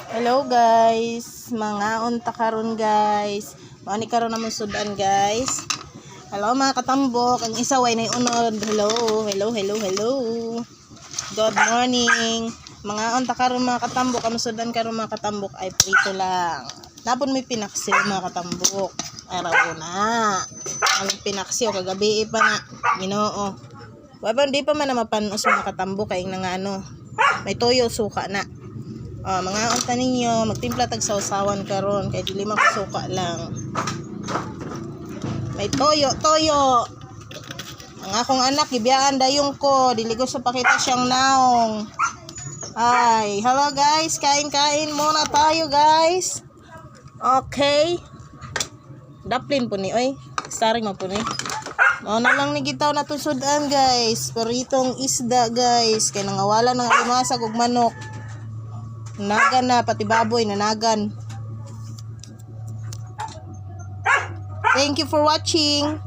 Hello guys, mga unta karon guys. Mao ni karon namon sudan guys. Hello mga katambok, ang isa way nay unod. Hello. Good morning. Mga unta karon mga katambok, ang sudan karon mga katambok ay prito lang. Napon may pinaksiw mga katambok. Araw na. Ang pinaksiw kagabi pa na. Ginoo. Wala di pa man na mapanos mga katambok kay nga ano. May toyo suka na. Mga unta ninyo, magtimpla tag sausawan karon kay dili makasuka lang. May toyo. Ang akong anak gibiyaan dayong ko, dili ko sa pakita siyang naong. Ay, hello guys, kain muna tayo guys. Okay. Daplin po ni oy. Staring mo po ni. Mao na lang ni gitaw na sudan guys. Paritong isda guys, kay nangawala ng alimasag ug manok. Nagan na, pati baboy nanagan. Thank you for watching.